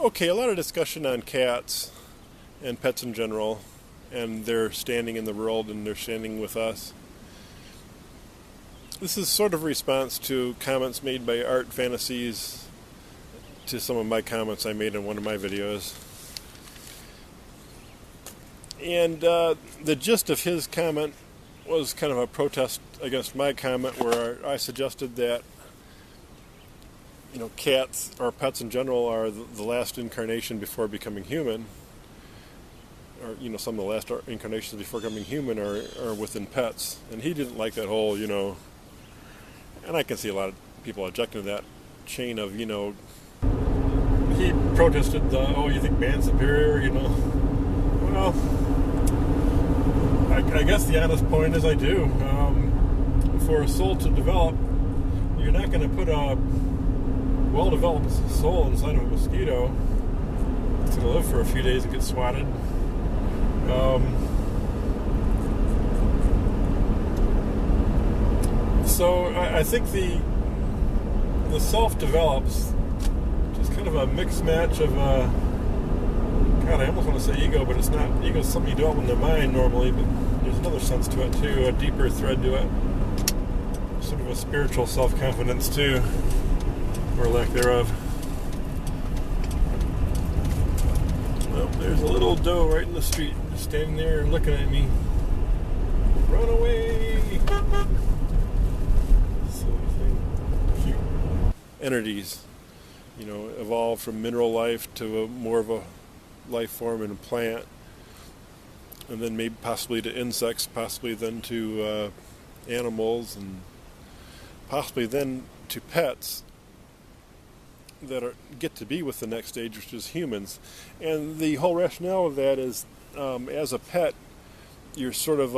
Okay, a lot of discussion on cats and pets in general, and their standing in the world and their standing with us. This is sort of a response to comments made by Artfantasies to some of my comments I made in one of my videos. And the gist of his comment was kind of a protest against my comment where I suggested that cats or pets in general are the last incarnation before becoming human, or some of the last incarnations before becoming human are within pets, and he didn't like that whole and I can see a lot of people objecting to that chain of he protested the you think man's superior, well, I guess the honest point is I do. For a soul to develop, you're not going to put a well-developed soul inside of a mosquito. It's going to live for a few days and get swatted. So I think the self develops just kind of a mixed match of God, I almost want to say ego, but it's not. Ego is something you develop in the mind normally, but there's another sense to it too, a deeper thread to it. Sort of a spiritual self-confidence too, or lack thereof. Well, there's a little doe right in the street, just standing there and looking at me. Run away! Silly thing. Cute. Entities, evolved from mineral life to more of a life form in a plant, and then maybe possibly to insects, possibly then to animals, and possibly then to pets that get to be with the next stage, which is humans. And the whole rationale of that is, as a pet, you're sort of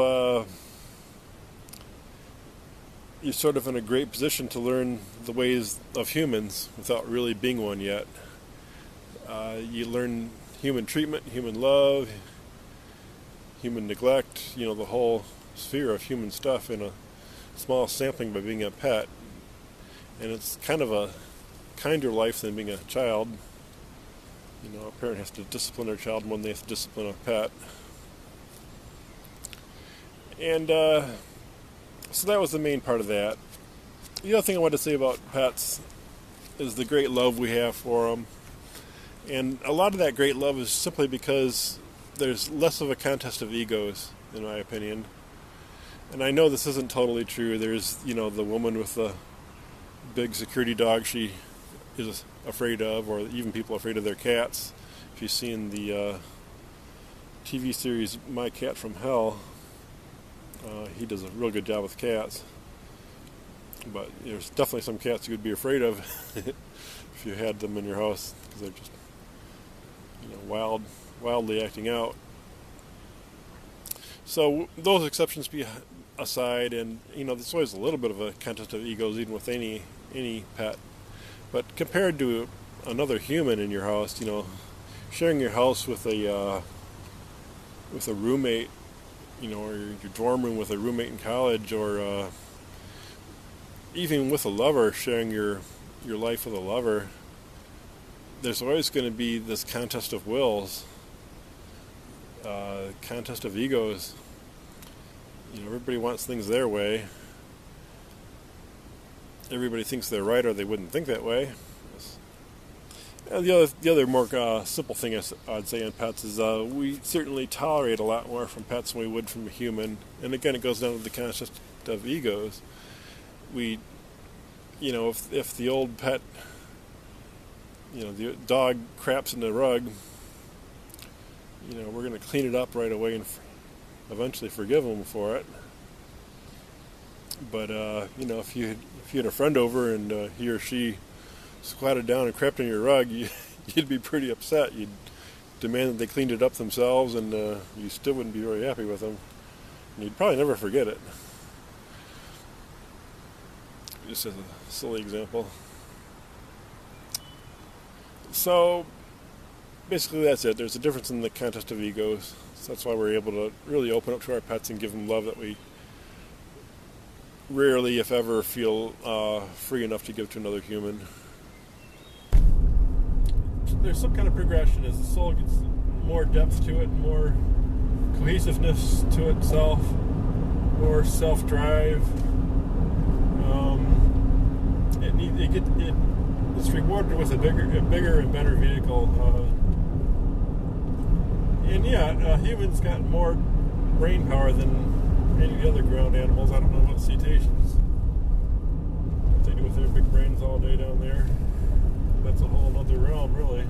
in a great position to learn the ways of humans without really being one yet. You learn human treatment, human love, human neglect, the whole sphere of human stuff in a small sampling by being a pet. And it's kind of a kinder life than being a child. A parent has to discipline their child more than they have to discipline a pet. And so that was the main part of that. The other thing I wanted to say about pets is the great love we have for them. And a lot of that great love is simply because there's less of a contest of egos, in my opinion. And I know this isn't totally true. There's, the woman with the big security dog she is afraid of, or even people afraid of their cats. If you've seen the TV series My Cat from Hell, he does a real good job with cats. But there's definitely some cats you would be afraid of if you had them in your house, because they're just wildly acting out. So those exceptions be aside, and there's always a little bit of a contest of egos even with any pet. But compared to another human in your house, sharing your house with a roommate, or your dorm room with a roommate in college, or even with a lover, sharing your life with a lover, there's always going to be this contest of wills, contest of egos. Everybody wants things their way. Everybody thinks they're right, or they wouldn't think that way. The other more simple thing I'd say on pets is we certainly tolerate a lot more from pets than we would from a human. And again, it goes down to the contest of egos. We, if the old pet, the dog craps in the rug, we're going to clean it up right away and eventually forgive them for it. But if you had a friend over and he or she squatted down and crapped on your rug, you'd be pretty upset. You'd demand that they cleaned it up themselves, and you still wouldn't be very happy with them. And you'd probably never forget it. Just as a silly example. So basically that's it. There's a difference in the contest of egos. So that's why we're able to really open up to our pets and give them love that we rarely, if ever, feel free enough to give to another human. there's some kind of progression as the soul gets more depth to it, more cohesiveness to itself, more self-drive. It's rewarded with a bigger and better vehicle. Humans got more brain power than any of the other ground animals. I don't know about cetaceans. What they do with their big brains all day down there. That's a whole other realm, really.